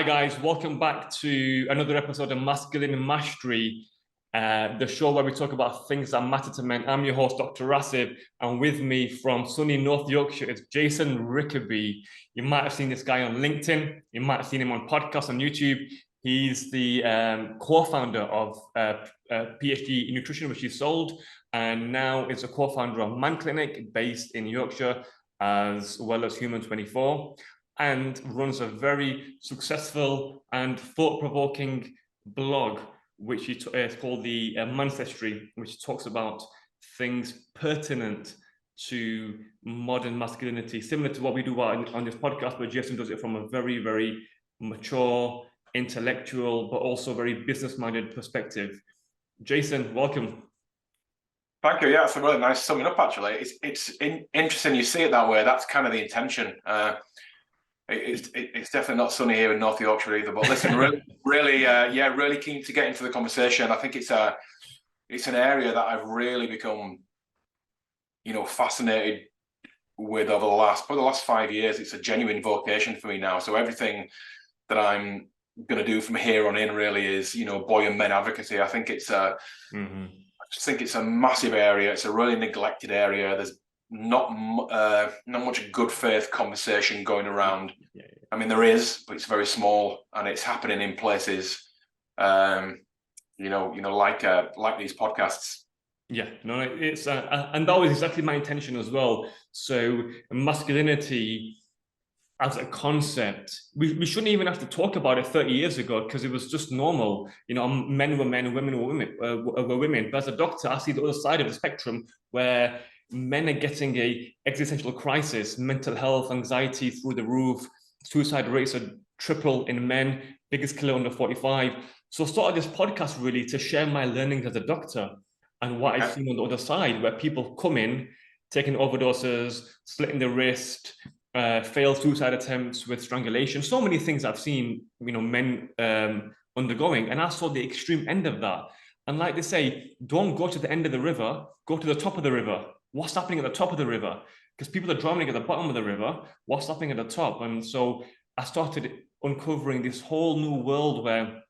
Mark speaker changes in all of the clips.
Speaker 1: guys, welcome back to another episode of Masculine Mastery, the show where we talk about things that matter to men. I'm your host, Dr. Rasib, and with me from sunny North Yorkshire is Jason Rickaby. You might have seen this guy on LinkedIn. You might have seen him on podcasts on YouTube. He's the co-founder of PhD in Nutrition, which he sold, and now is a co-founder of Man Clinic based in Yorkshire, as well as Human24. And runs a very successful and thought-provoking blog, which is called the Mancestry, which talks about things pertinent to modern masculinity, similar to what we do on this podcast, but Jason does it from a very, very mature, intellectual, but also very business-minded perspective. Jason, welcome.
Speaker 2: Thank you. Yeah, it's a really nice summing up, actually. It's interesting you see it that way. That's kind of the intention. It's definitely not sunny here in North Yorkshire either. But listen, really keen to get into the conversation. I think it's an area that I've really become, fascinated with over the last 5 years. It's a genuine vocation for me now. So everything that I'm going to do from here on in really is, boy and men advocacy. I think it's I just think it's a massive area. It's a really neglected area. There's not much good faith conversation going around. I mean, there is, but it's very small, and it's happening in places, like these podcasts.
Speaker 1: Yeah, no, it's and that was exactly my intention as well. So masculinity as a concept, we shouldn't even have to talk about it 30 years ago because it was just normal. Men were men, women were women. But as a doctor, I see the other side of the spectrum where men are getting a existential crisis, mental health, anxiety through the roof, suicide rates are triple in men, biggest killer under 45. So I started this podcast really to share my learnings as a doctor and what I've seen on the other side, where people come in, taking overdoses, slitting the wrist, failed suicide attempts with strangulation, so many things I've seen, men undergoing. And I saw the extreme end of that. And like they say, don't go to the end of the river, go to the top of the river. What's happening at the top of the river? Because people are drowning at the bottom of the river. What's happening at the top? And so I started uncovering this whole new world where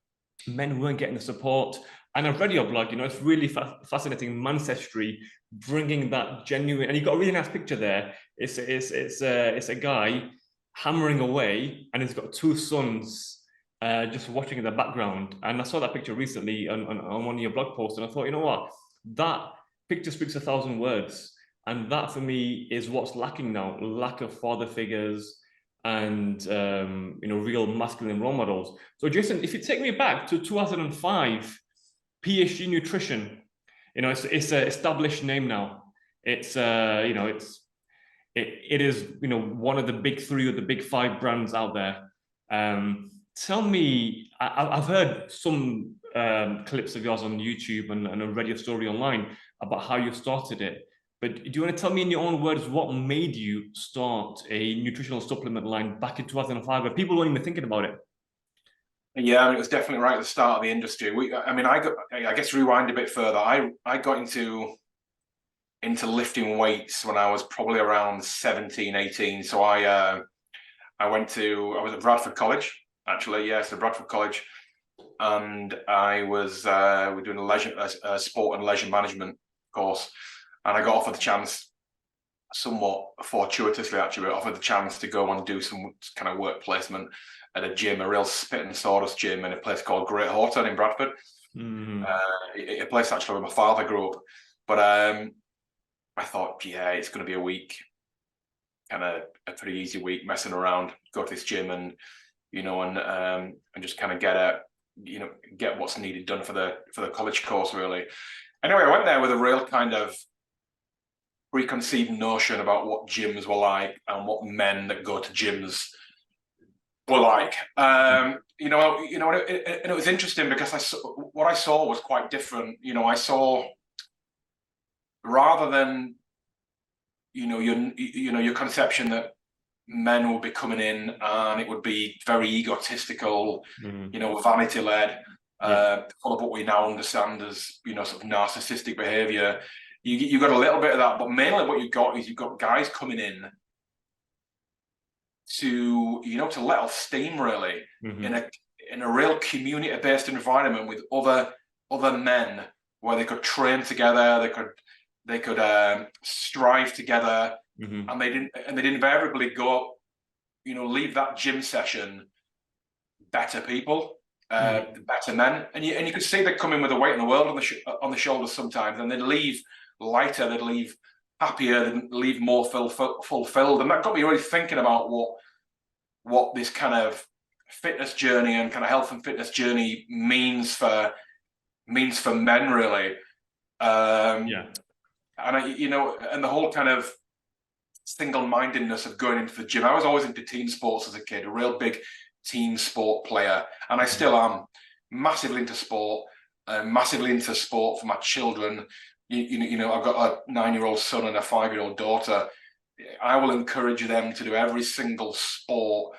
Speaker 1: men weren't getting the support. And I've read your blog, it's really fascinating, Mancestry, bringing that genuine, and you've got a really nice picture there. It's a guy hammering away, and he's got two sons just watching in the background. And I saw that picture recently on one of your blog posts, and I thought, you know what, that picture speaks 1,000 words. And that for me is what's lacking now, lack of father figures and, real masculine role models. So Jason, if you take me back to 2005, PhD Nutrition, it's an established name now. It is, one of the big three or the big five brands out there. Tell me, I've heard some clips of yours on YouTube and I read your story online about how you started it. But do you want to tell me in your own words what made you start a nutritional supplement line back in 2005 where people weren't even thinking about it?
Speaker 2: Yeah, it was definitely right at the start of the industry. I guess rewind a bit further. I got into lifting weights when I was probably around 17, 18. So I was at Bradford College, actually. Yeah, so Bradford College. And I was we're doing a sport and leisure management course. And I got offered the chance, somewhat fortuitously actually, offered the chance to go and do some kind of work placement at a gym, a real spit and sawdust gym in a place called Great Horton in Bradford. A place actually where my father grew up. But I thought, yeah, it's going to be a week, kind of a pretty easy week, messing around, go to this gym and just kind of get what's needed done for the college course, really. Anyway, I went there with a real kind of preconceived notion about what gyms were like and what men that go to gyms were like. And it was interesting because what I saw was quite different. I saw, rather than your conception that men would be coming in and it would be very egotistical, vanity led, full of what we now understand as sort of narcissistic behavior. You got a little bit of that, but mainly what you've got guys coming in to, you know, to let off steam really
Speaker 1: Mm-hmm.
Speaker 2: in a real community-based environment with other men where they could train together, they could strive together,
Speaker 1: Mm-hmm.
Speaker 2: and they'd invariably go, you know, leave that gym session better people, better men, and you could see they'd come in with a weight in the world on the shoulders sometimes, and they'd leave lighter, they'd leave happier, they'd leave more fulfilled, and that got me really thinking about what this kind of fitness journey and kind of health and fitness journey means for men really.
Speaker 1: Yeah.
Speaker 2: And you know, and the whole kind of single-mindedness of going into the gym. I was always into team sports as a kid, a real big team sport player, and I still am massively into sport, for my children. You know, I've got a 9-year-old son and a 5-year-old daughter. I will encourage them to do every single sport,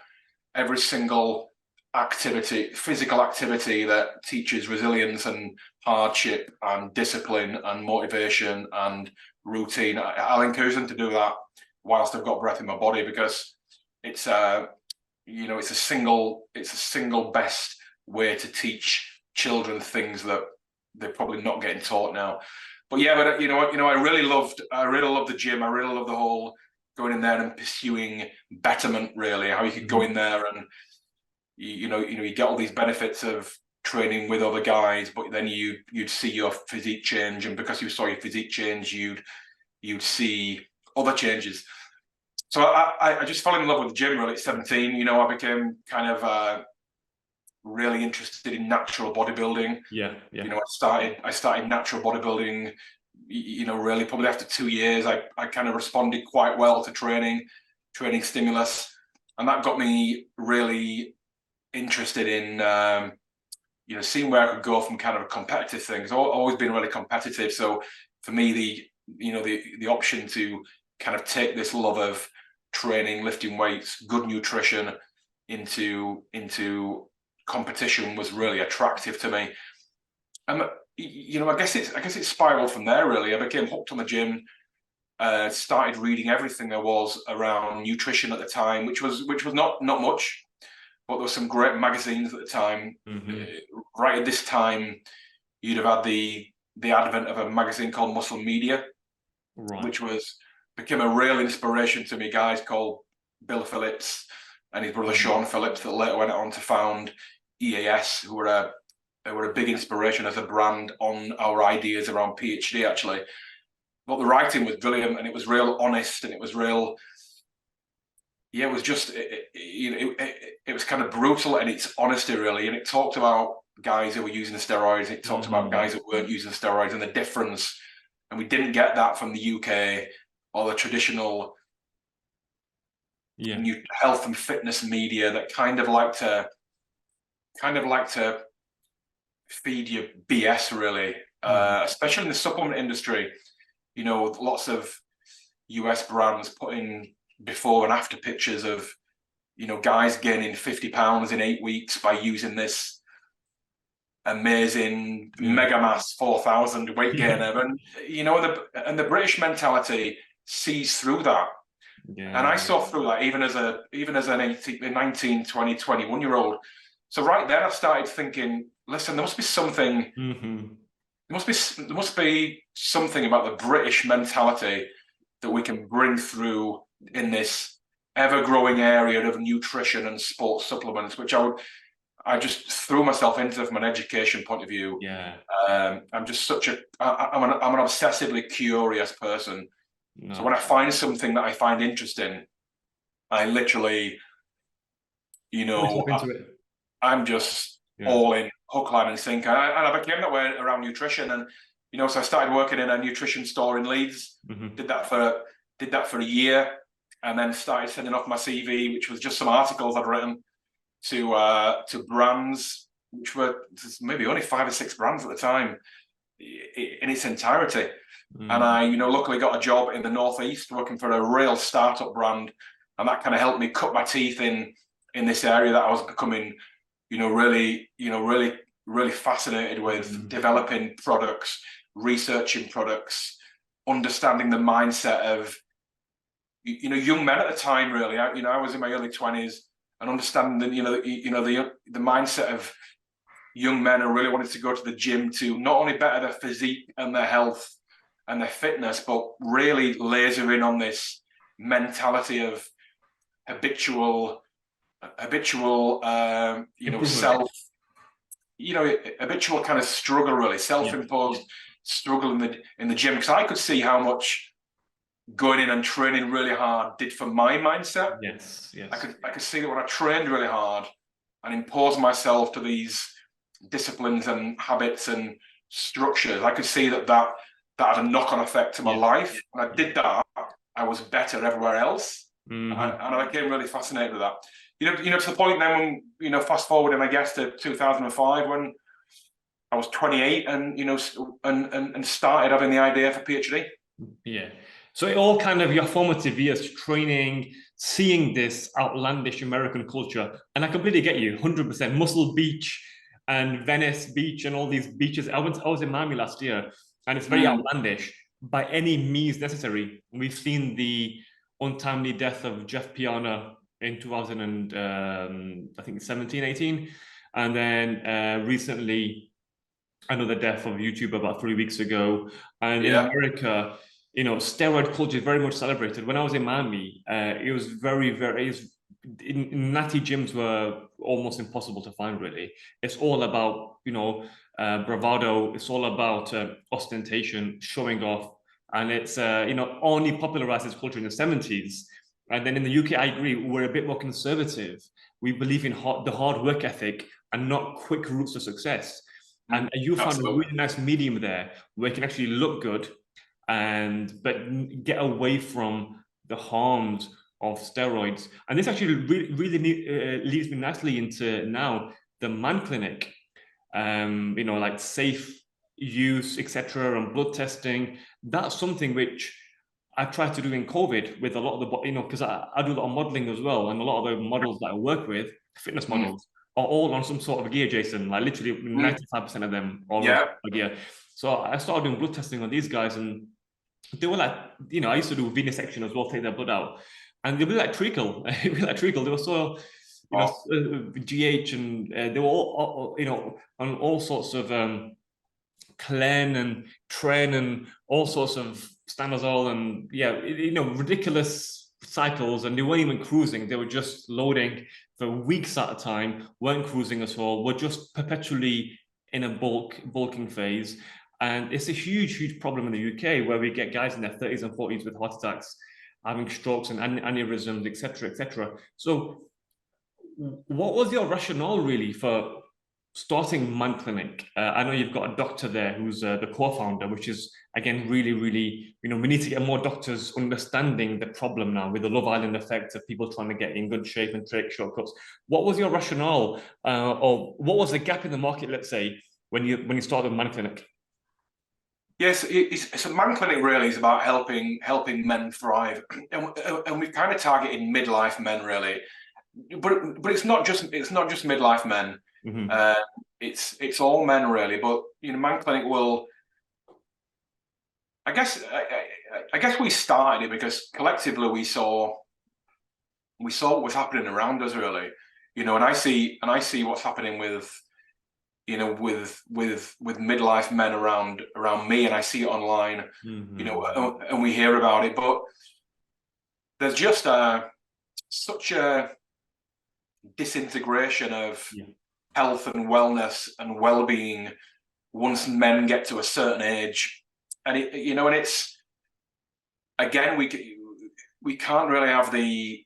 Speaker 2: every single activity, physical activity that teaches resilience and hardship and discipline and motivation and routine. I'll encourage them to do that whilst I've got breath in my body, because it's you know, it's a single best way to teach children things that they're probably not getting taught now. But yeah, but you know, I really loved the gym. I really loved the whole going in there and pursuing betterment. Really, how you could go in there and you get all these benefits of training with other guys, but then you'd see your physique change, and because you saw your physique change, you'd see other changes. So I just fell in love with the gym really at 17. You know, I became kind of really interested in natural bodybuilding.
Speaker 1: Yeah.
Speaker 2: You know, I started natural bodybuilding, you know, really probably after 2 years. I kind of responded quite well to training stimulus, and that got me really interested in you know, seeing where I could go from kind of a competitive thing. I've always been really competitive. So for me, the option to kind of take this love of training, lifting weights, good nutrition into competition was really attractive to me. And you know, I guess it spiraled from there really. I became hooked on the gym, started reading everything there was around nutrition at the time, which was not much, but there were some great magazines at the time. Right at this time, you'd have had the advent of a magazine called Muscle Media, which became a real inspiration to me. Guys called Bill Phillips and his brother Sean Phillips that later went on to found EAS, who were a big inspiration as a brand on our ideas around PhD actually. But the writing was brilliant, and it was real honest, and it was real. Yeah, it was just it was kind of brutal in its honesty really, and it talked about guys who were using steroids. It talked about guys who weren't using steroids and the difference. And we didn't get that from the UK or the traditional new health and fitness media that kind of like to feed you BS really, especially in the supplement industry. You know, lots of US brands putting before and after pictures of, you know, guys gaining 50 pounds in 8 weeks by using this amazing Megamass 4000 weight gainer. And you know, the British mentality sees through that. And I saw through that even as an 18, 19, 20, 21-year-old. So right there I started thinking, listen, there must be something there must be something about the British mentality that we can bring through in this ever-growing area of nutrition and sports supplements, which I just threw myself into from an education point of view. I'm just I'm an obsessively curious person. So when I find something that I find interesting, I literally, you know, I'm just all in, hook, line, and sinker. And I became that way around nutrition. And you know, so I started working in a nutrition store in Leeds. Did that for a year, and then started sending off my CV, which was just some articles I'd written, to brands, which were maybe only 5 or 6 brands at the time in its entirety. And I, you know, luckily got a job in the Northeast working for a real startup brand, and that kind of helped me cut my teeth in this area that I was becoming, really fascinated with developing products, researching products, understanding the mindset of, young men at the time, really. I was in my early 20s, and understanding that, the mindset of young men who really wanted to go to the gym to not only better their physique and their health and their fitness, but really laser in on this mentality of habitual, self, habitual kind of struggle, really self-imposed struggle in the gym. Because I could see how much going in and training really hard did for my mindset.
Speaker 1: Yes.
Speaker 2: I could see that when I trained really hard and imposed myself to these disciplines and habits and structures, I could see that had a knock-on effect to my life. When I did that, I was better everywhere else. And I became really fascinated with that. To the point then when, fast forward, and I guess to 2005, when I was 28 and, and started having the idea for PhD.
Speaker 1: Yeah. So it all kind of your formative years, training, seeing this outlandish American culture. And I completely get you, 100%. Muscle Beach and Venice Beach and all these beaches. I was in Miami last year, and it's very outlandish by any means necessary. We've seen the untimely death of Jeff Piana in 2017, 18. And then recently, another death of a YouTuber about 3 weeks ago. And in America, steroid culture is very much celebrated. When I was in Miami, it was natty gyms were almost impossible to find, really. It's all about, bravado. It's all about ostentation, showing off. And it's, only popularized this culture in the 70s. And then in the UK, I agree, we're a bit more conservative. We believe in the hard work ethic and not quick routes to success. And you found a really nice medium there where you can actually look good, but get away from the harms of steroids. And this actually really leads me nicely into now the Man Clinic, like safe use, etc., and blood testing. That's something which I tried to do in COVID with a lot of the, because I do a lot of modeling as well, and a lot of the models that I work with, fitness models, are all on some sort of gear, Jason. Like literally 95% of them are on gear. So I started doing blood testing on these guys, and they were like, I used to do venesection as well, take their blood out, and they were like treacle. They were so, GH, and they were all, on all sorts of Clen and Tren and all sorts of stanozol and ridiculous cycles, and they weren't even cruising. They were just loading for weeks at a time, weren't cruising at all, were just perpetually in a bulking phase. And it's a huge problem in the UK, where we get guys in their 30s and 40s with heart attacks, having strokes and aneurysms, etc. So what was your rationale really for starting Man Clinic? I know you've got a doctor there who's the co-founder, which is, again, really, we need to get more doctors understanding the problem now with the Love Island effect of people trying to get in good shape and take shortcuts. What was your rationale, or what was the gap in the market, let's say, when you started Man Clinic?
Speaker 2: Yes, so Man Clinic really is about helping men thrive, and we've kind of targeted midlife men, really. But it's not just midlife men. It's all men, really. But Man Clinic will, I guess we started it because collectively we saw what was happening around us, really. And I see what's happening with midlife men around me, and I see it online, and we hear about it. But there's just such a disintegration of health and wellness and well-being once men get to a certain age, and it's, again, we can't really have the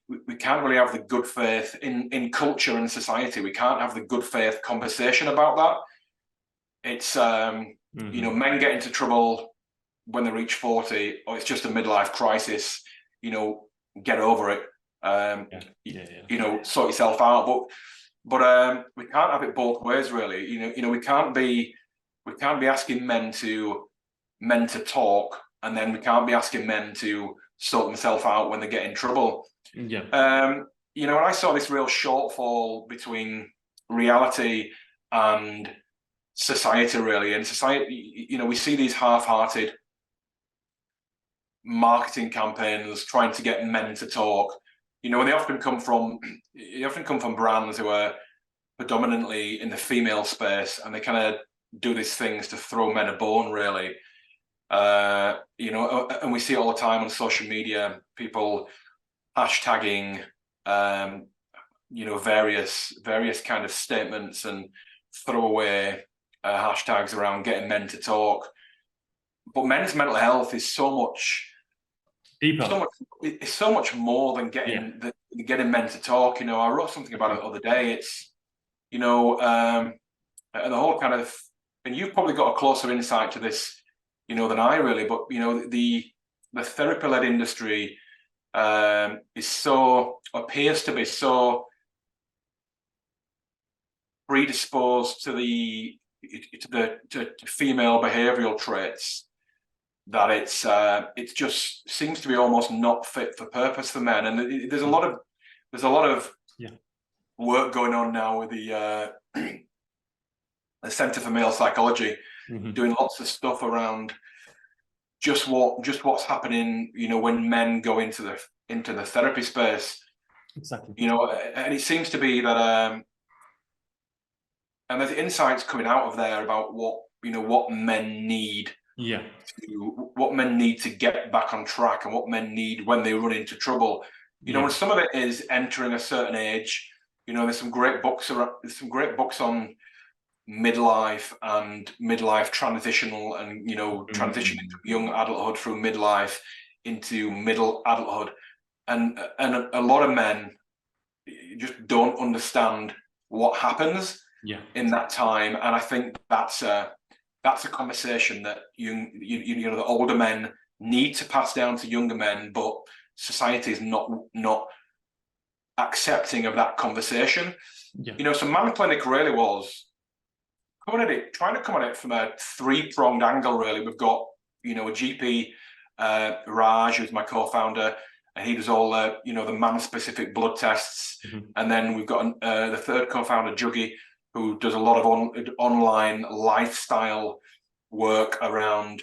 Speaker 2: good faith in culture and society. We can't have the good faith conversation about that. It's men get into trouble when they reach 40, or it's just a midlife crisis. Get over it. Sort yourself out. But we can't have it both ways, really. We can't be asking men to talk, and then we can't be asking men to sort themselves out when they get in trouble. And I saw this real shortfall between reality and society, really. And society, we see these half-hearted marketing campaigns trying to get men to talk. You know, and they often come from brands who are predominantly in the female space, and they kind of do these things to throw men a bone, really. You know, and we see it all the time on social media, people hashtagging, you know, various kind of statements and throwaway hashtags around getting men to talk. But men's mental health is so much
Speaker 1: deeper.
Speaker 2: It's so much more than getting getting men to talk. You know, I wrote something about it the other day. It's, you know, and the whole kind of, and you've probably got a closer insight to this, you know, than I really. But you know, the therapy-led industry appears to be so predisposed to female behavioural traits that it just seems to be almost not fit for purpose for men. And there's a lot of work going on now with the Centre for Male Psychology, doing lots of stuff around just what's happening, you know, when men go into the therapy space.
Speaker 1: Exactly.
Speaker 2: You know, and it seems to be that and there's insights coming out of there about what men need.
Speaker 1: Yeah.
Speaker 2: What men need to get back on track, and what men need when they run into trouble. You know, and some of it is entering a certain age. You know, there's some great books on midlife and midlife transitional, and you know, transitioning into young adulthood through midlife into middle adulthood, and a lot of men just don't understand what happens in that time. And I think that's a conversation that you know, the older men need to pass down to younger men, but society is not accepting of that conversation. You know, so Man Clinic really was trying to come at it from a three-pronged angle, really. We've got, you know, a GP, Raj, who's my co-founder, and he does all the, you know, the man-specific blood tests. And then we've got the third co-founder, Juggy, who does a lot of online lifestyle work around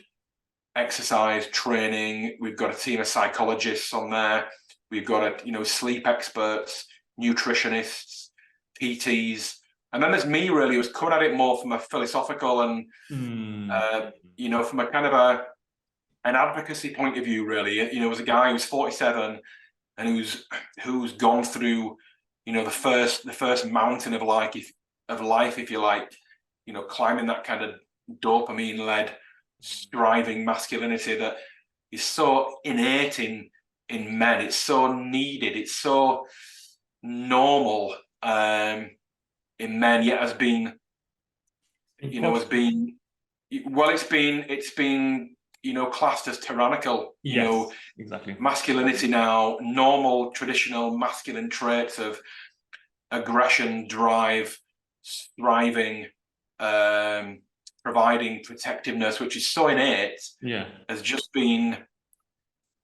Speaker 2: exercise training. We've got a team of psychologists on there. We've got sleep experts, nutritionists, PTs. And then there's me, really, who's coming at it more from a philosophical and, you know, from a kind of an advocacy point of view, really. You know, as a guy who's 47 and who's gone through, you know, the first mountain of life, if you like, you know, climbing that kind of dopamine-led striving masculinity that is so innate in men. It's so needed. It's so normal in men, yet has been, you know, it's been, you know, classed as tyrannical. You know,
Speaker 1: exactly.
Speaker 2: Masculinity now, normal, traditional masculine traits of aggression, drive, striving, providing protectiveness, which is so innate, has just been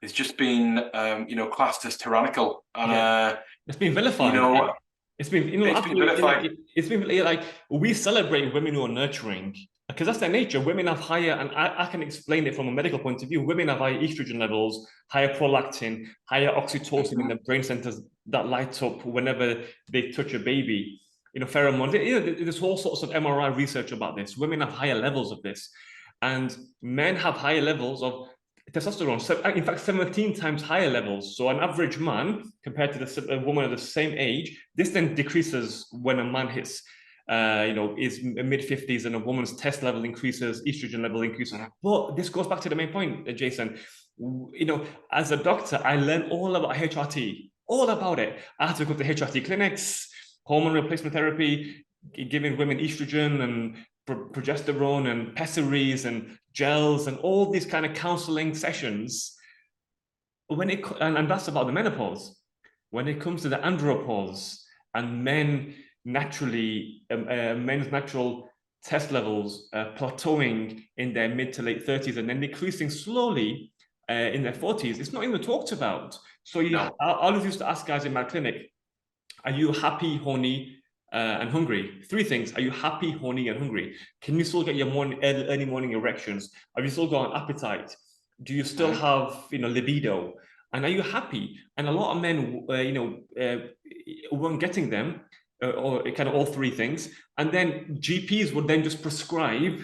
Speaker 2: you know, classed as tyrannical. And
Speaker 1: it's been vilified.
Speaker 2: You know,
Speaker 1: it's been vilified. It's been like, we celebrate women who are nurturing, because that's their nature. Women have higher, and I can explain it from a medical point of view. Women have higher estrogen levels, higher prolactin, higher oxytocin in the brain centers that light up whenever they touch a baby. You know, pheromones. You know, there's all sorts of MRI research about this. Women have higher levels of this, and men have higher levels of testosterone. So, in fact, 17 times higher levels. So an average man compared to a woman of the same age, this then decreases when a man hits, you know, is mid-50s, and a woman's test level increases, estrogen level increases. But this goes back to the main point, Jason. You know, as a doctor, I learned all about HRT, all about it. I had to go to HRT clinics, hormone replacement therapy, giving women estrogen and progesterone and pessaries and gels and all these kind of counseling sessions. And that's about the menopause. When it comes to the andropause and men naturally, men's natural test levels plateauing in their mid to late 30s and then decreasing slowly in their 40s, it's not even talked about. So I always used to ask guys in my clinic, are you happy, horny, and hungry? Three things. Are you happy, horny, and hungry? Can you still get your early morning erections? Have you still got an appetite? Do you still have, libido? And are you happy? And a lot of men, weren't getting them, or kind of all three things. And then GPs would then just prescribe,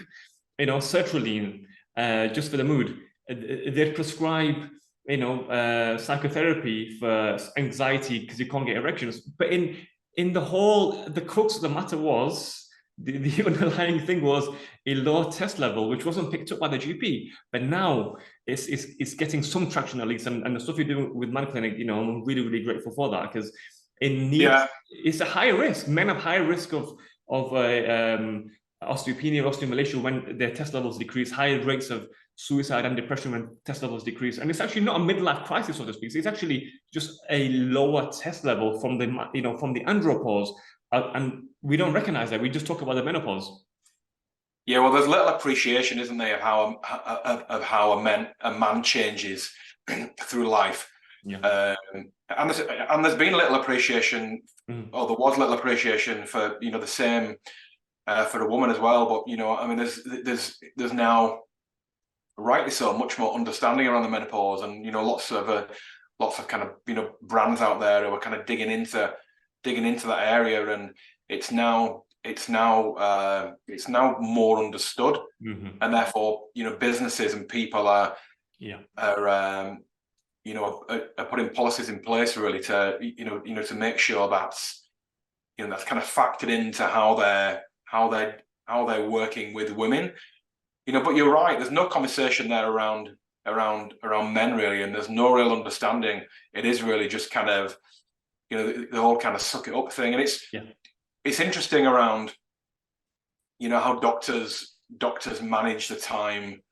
Speaker 1: sertraline, just for the mood. They'd prescribe, psychotherapy for anxiety because you can't get erections. But in the crux of the matter was, the underlying thing was a low test level, which wasn't picked up by the GP. But now it's getting some traction at least, and the stuff you're doing with Man Clinic, I'm really, really grateful for that, because it's a higher risk. Men have higher risk of osteopenia, osteomalacia when their test levels decrease, higher rates of suicide and depression when test levels decrease. And it's actually not a midlife crisis, so to speak. It's actually just a lower test level from the andropause. And we don't recognize that. We just talk about the menopause.
Speaker 2: Yeah, well, there's little appreciation, isn't there, of how a man changes through life.
Speaker 1: Yeah.
Speaker 2: And there's been little appreciation, or there was little appreciation for the same for the woman as well. But I mean, there's now, rightly so, much more understanding around the menopause, and lots of kind of brands out there who are kind of digging into that area, and it's now more understood, and therefore businesses and people are putting policies in place really to to make sure that's that's kind of factored into how they're working with women. But you're right, there's no conversation there around men really, and there's no real understanding. It is really just kind of the whole kind of suck it up thing. And it's interesting around how doctors manage the time,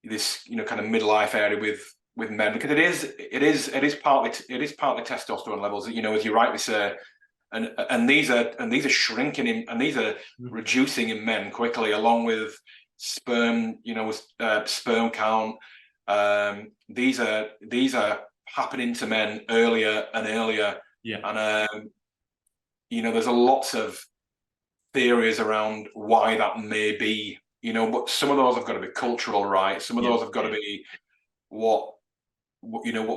Speaker 2: this kind of midlife area with men, because it is partly testosterone levels, as you rightly say, and these are shrinking and these are reducing in men quickly, along with sperm sperm count. These are happening to men earlier and earlier. And there's a lots of theories around why that may be, but some of those have got to be cultural, right? Some of those have got to be what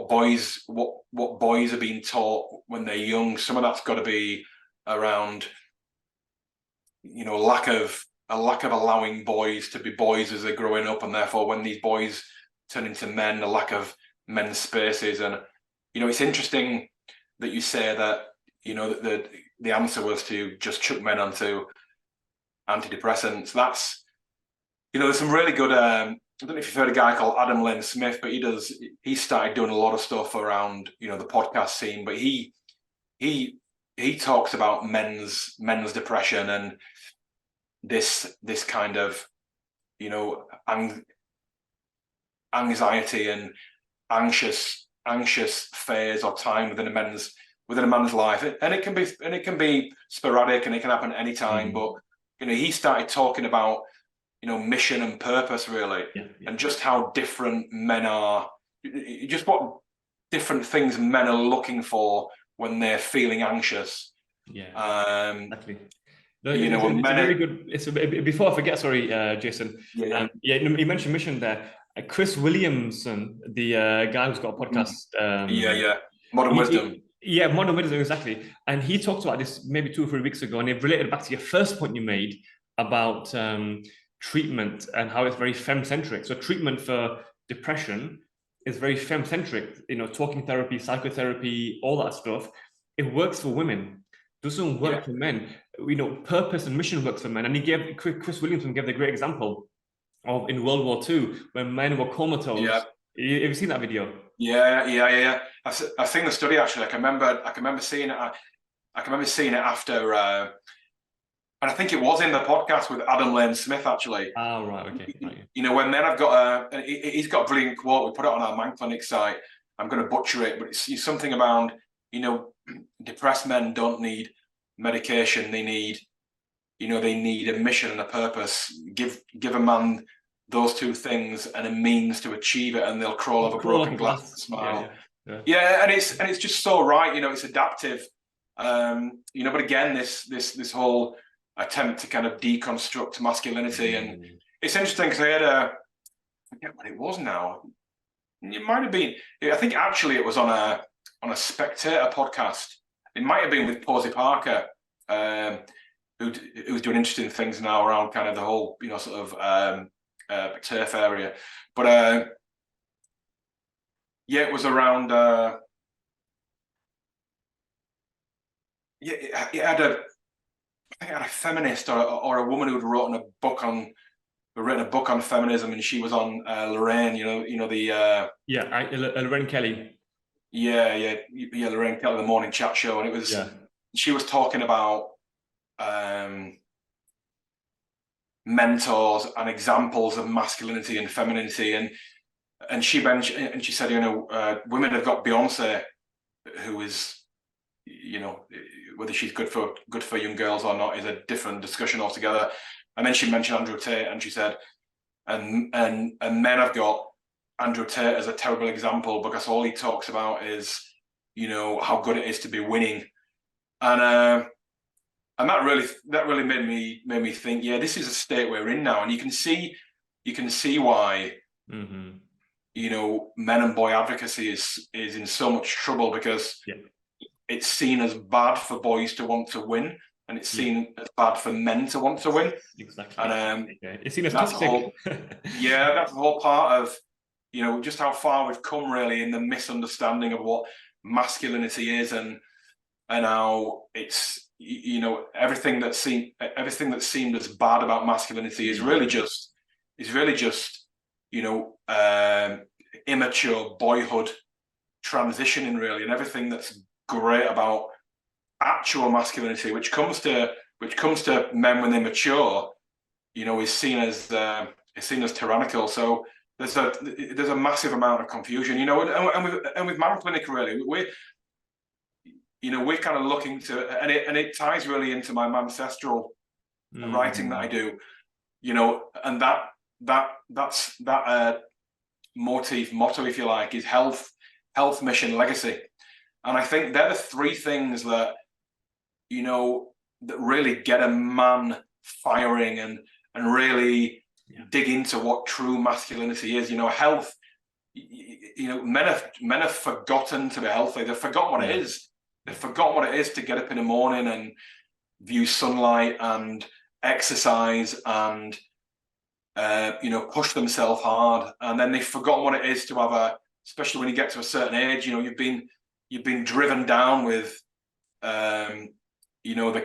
Speaker 2: boys are being taught when they're young. Some of that's got to be around a lack of allowing boys to be boys as they're growing up, and therefore when these boys turn into men, a lack of men's spaces. And it's interesting that you say that the answer was to just chuck men onto antidepressants. That's there's some really good I don't know if you've heard a guy called Adam Lane Smith, but he started doing a lot of stuff around the podcast scene, but he talks about men's depression and this kind of anxiety and anxious phase or time within a man's life, and it can be sporadic and it can happen at any time. But he started talking about mission and purpose really, and just how different men are, just what different things men are looking for when they're feeling anxious.
Speaker 1: Exactly. No, it's a very good. Before I forget, sorry, Jason. You mentioned mission there. Chris Williamson, the guy who's got a podcast.
Speaker 2: Modern Wisdom.
Speaker 1: Modern Wisdom, exactly. And he talked about this maybe 2 or 3 weeks ago, and it related back to your first point you made about treatment and how it's very femme-centric. So treatment for depression is very femme-centric. Talking therapy, psychotherapy, all that stuff. It works for women. Doesn't work for men. Purpose and mission works for men. And Chris Williamson gave the great example of in World War II when men were comatose. Have you seen that video?
Speaker 2: Yeah. I've seen the study actually. I can remember seeing it. I can remember seeing it after. And I think it was in the podcast with Adam Lane Smith actually.
Speaker 1: Oh right, okay. Right.
Speaker 2: When men have got he's got a brilliant quote. We put it on our Man Clinic site. I'm going to butcher it, but it's something around depressed men don't need medication. They need a mission and a purpose. Give a man those two things and a means to achieve it, and they'll crawl over broken glass and smile. Yeah, and it's just so right. It's adaptive. But again, this whole attempt to kind of deconstruct masculinity, and it's interesting because forget what it was now. It might have been. I think actually it was on a Spectator podcast. It might have been with Posey Parker, who's doing interesting things now around kind of the whole, sort of turf area. But yeah, it was around. Yeah, it had I think it had a feminist or a woman who'd written a book on feminism, and she was on Lorraine. The
Speaker 1: Lorraine Kelly.
Speaker 2: Yeah, Lorraine Kelly, the morning chat show, and it was she was talking about mentors and examples of masculinity and femininity, and she mentioned, and she said, women have got Beyonce, who is, whether she's good for young girls or not is a different discussion altogether. And then she mentioned Andrew Tate, and she said, and men have got Andrew Tate as a terrible example because all he talks about is, how good it is to be winning, and that really made me think, yeah, this is a state we're in now, and you can see why, men and boy advocacy is in so much trouble because it's seen as bad for boys to want to win, and it's seen as bad for men to want to win.
Speaker 1: Exactly.
Speaker 2: And
Speaker 1: it's seen as toxic.
Speaker 2: That's the whole part of, just how far we've come really in the misunderstanding of what masculinity is, and how it's, everything that seemed as bad about masculinity is really just immature boyhood transitioning really, and everything that's great about actual masculinity, which comes to men when they mature, is seen as tyrannical. So there's a massive amount of confusion, and with Man Clinic really, we're kind of looking to, and it ties really into my ancestral writing that I do, and that's motto, if you like, is health, mission, legacy. And I think they're the three things that, that really get a man firing and really dig into what true masculinity is. Health, men have forgotten to be healthy. They've forgotten what it is. They've forgotten what it is to get up in the morning and view sunlight and exercise and, push themselves hard. And then they've forgotten what it is to have especially when you get to a certain age, you've been driven down with, the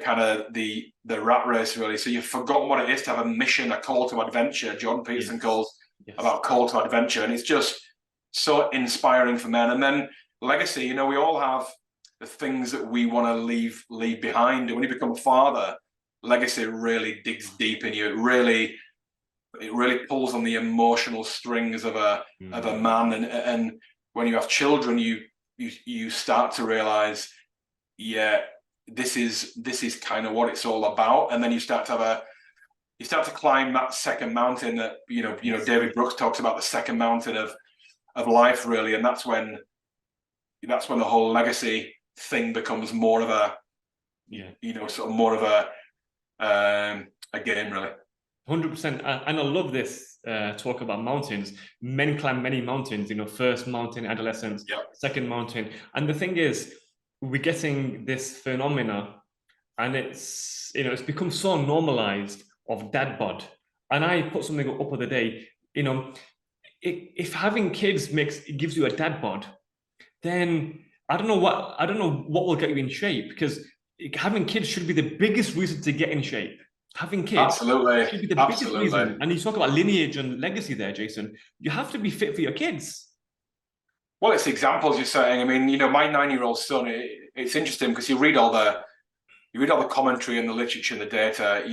Speaker 2: kind of the rat race really. So you've forgotten what it is to have a mission, a call to adventure. Jordan Peterson calls about call to adventure, and it's just so inspiring for men. And then legacy, we all have the things that we want to leave behind. And when you become a father, legacy really digs deep in you. It really pulls on the emotional strings of a man. And when you have children, you start to realize, this is kind of what it's all about. And then you start to climb that second mountain that, David Brooks talks about, the second mountain of life really. And that's when the whole legacy thing becomes more of a, sort of more of a game really.
Speaker 1: 100%. And I love this talk about mountains. Men climb many mountains, first mountain, adolescence, second mountain. And the thing is, we're getting this phenomena, and it's become so normalized of dad bod. And I put something up the other day, if having kids gives you a dad bod, then I don't know what will get you in shape, because having kids should be the biggest reason to get in shape. Having kids should be the biggest reason. And you talk about lineage and legacy there, Jason. You have to be fit for your kids.
Speaker 2: Well, it's examples you're saying. I mean, my 9-year-old son, it's interesting because you read all the commentary and the literature and the data,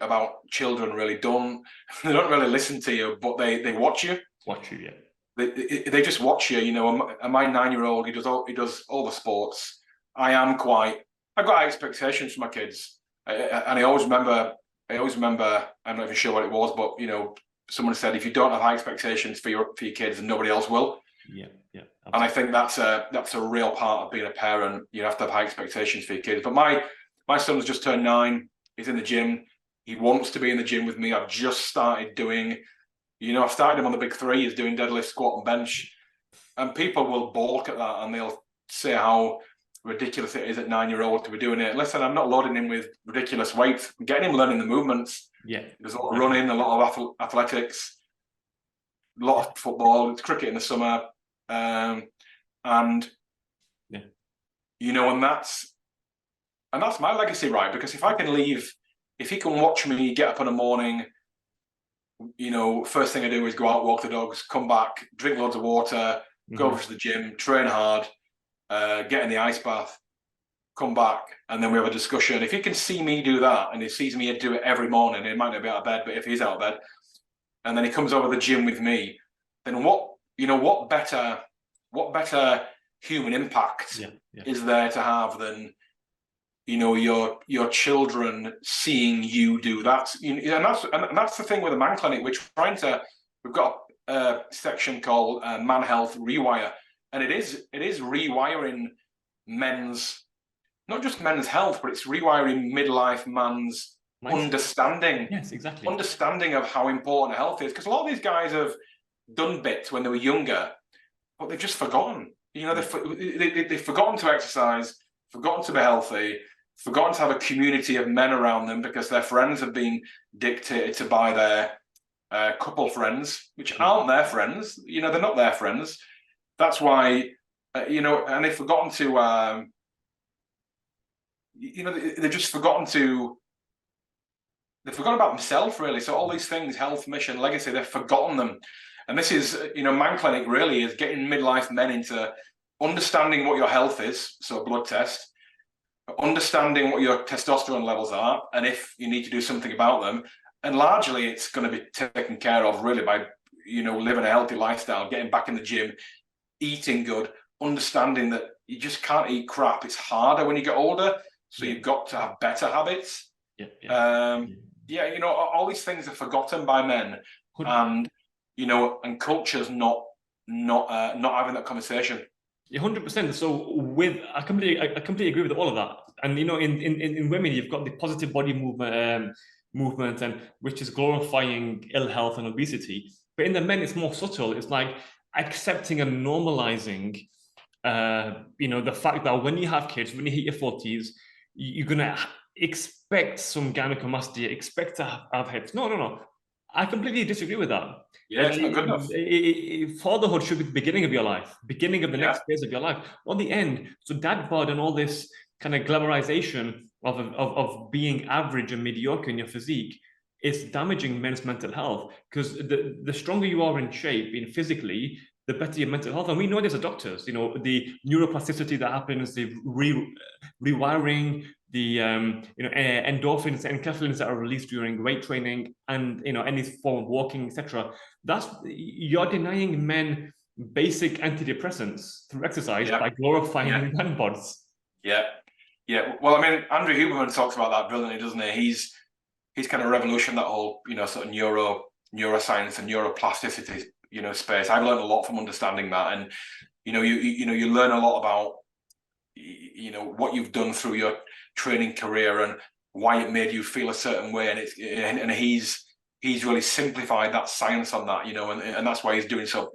Speaker 2: about children they don't really listen to you, but they watch you. They just watch you, and my 9-year-old, he does all the sports. I've got high expectations for my kids. And I always remember, I'm not even sure what it was, but someone said, if you don't have high expectations for your kids, then nobody else will.
Speaker 1: Absolutely.
Speaker 2: And I think that's a real part of being a parent. You have to have high expectations for your kids. But my son's just turned 9. He's in the gym. He wants to be in the gym with me. I've just started doing, You know, I've started him on the big three. He's doing deadlift, squat, and bench, and people will balk at that, and they'll say how ridiculous it is at 9-year-old to be doing it. Listen, I'm not loading him with ridiculous weights. I'm getting him learning the movements.
Speaker 1: Yeah,
Speaker 2: There's a lot of running, a lot of athletics, a lot of football. It's cricket in the summer, and
Speaker 1: yeah,
Speaker 2: you know, and that's my legacy, right? Because if he can watch me get up in the morning, you know, first thing I do is go out, walk the dogs, come back, drink loads of water, go over to the gym, train hard, get in the ice bath, come back, and then we have a discussion. If he can see me do that, and he sees me do it every morning, he might not be out of bed, but if he's out of bed, and then he comes over the gym with me, then what better human impact is there to have than, you know, your children seeing you do that. And that's the thing with the Man Clinic. We've got a section called Man Health Rewire, and it is rewiring men's, not just men's health, but it's rewiring midlife man's understanding.
Speaker 1: Yes, exactly.
Speaker 2: Understanding of how important health is, because a lot of these guys have done bits when they were younger, but they've just forgotten. You know, they've forgotten to exercise, forgotten to be healthy, forgotten to have a community of men around them because their friends have been dictated to by their couple friends, which aren't their friends. You know, they're not their friends. That's why, you know, and they've forgotten to, you know, they've just forgotten to, they've forgotten about themselves, really. So all these things, health, mission, legacy, they've forgotten them. And this is, you know, Man Clinic really is getting midlife men into understanding what your health is, so a blood test, understanding what your testosterone levels are, and if you need to do something about them. And largely it's going to be taken care of really by, you know, living a healthy lifestyle, getting back in the gym, eating good, understanding that you just can't eat crap. It's harder when you get older, so you've got to have better habits. Yeah, you know, all these things are forgotten by men, and you know, and culture's not having that conversation.
Speaker 1: 100%. So I completely agree with all of that. And you know, in women, you've got the positive body movement, and which is glorifying ill health and obesity. But in the men, it's more subtle. It's like accepting and normalizing, you know, the fact that when you have kids, when you hit your 40s, you're gonna expect some gynecomastia, expect to have hips. No. I completely disagree with that.
Speaker 2: Yeah, it's not good enough.
Speaker 1: Fatherhood should be the beginning of your life, beginning of the next phase of your life, not the end. So dad bod and all this kind of glamorization of being average and mediocre in your physique is damaging men's mental health, because the stronger you are in shape, in physically, the better your mental health. And we know this as doctors, you know, the neuroplasticity that happens, the rewiring, the you know, endorphins and enkephalins that are released during weight training, and you know, any form of walking, etc. That's, you're denying men basic antidepressants through exercise by glorifying man bods. Yeah.
Speaker 2: Well, I mean, Andrew Huberman talks about that brilliantly, doesn't he? He's kind of revolutioned that whole, you know, sort of neuroscience and neuroplasticity, you know, space. I've learned a lot from understanding that, and you know, you learn a lot about, you know, what you've done through your training career and why it made you feel a certain way, and he's really simplified that science on that, you know, and that's why he's doing so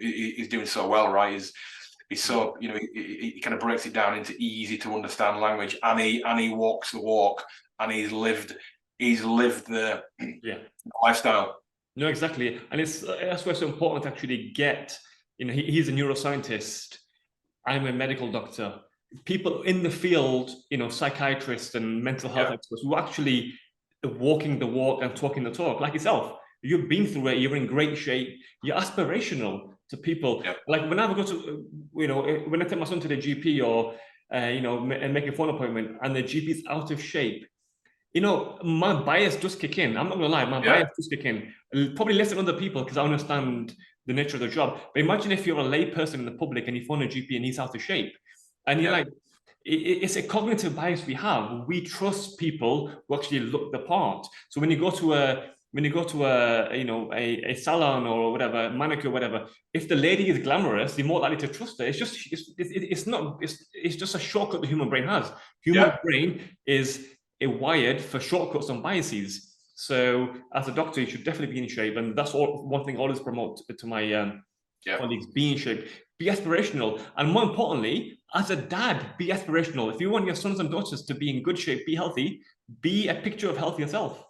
Speaker 2: well, right? He's so, you know, he kind of breaks it down into easy to understand language, and he walks the walk, and he's lived the lifestyle.
Speaker 1: No, exactly. And that's why it's so important to actually get, you know, he's a neuroscientist, I'm a medical doctor, people in the field, you know, psychiatrists and mental health experts who are actually walking the walk and talking the talk, like yourself. You've been through it, you're in great shape, you're aspirational to people. Like when I go to, you know, when I take my son to the GP or, you know, and make a phone appointment and the GP is out of shape, you know, my bias does kick in. I'm not gonna lie, my bias does kick in. Probably less than other people because I understand the nature of the job. But imagine if you're a lay person in the public and you phone a GP and he's out of shape, and you're like, it's a cognitive bias we have. We trust people who actually look the part. So when you go to a you know, a salon or whatever, manicure, whatever, if the lady is glamorous, you're more likely to trust her. It's just a shortcut the human brain has. Human brain is wired for shortcuts and biases. So as a doctor, you should definitely be in shape. And that's one thing I always promote to my colleagues: be in shape, be aspirational. And more importantly, as a dad, be aspirational. If you want your sons and daughters to be in good shape, be healthy, be a picture of health yourself.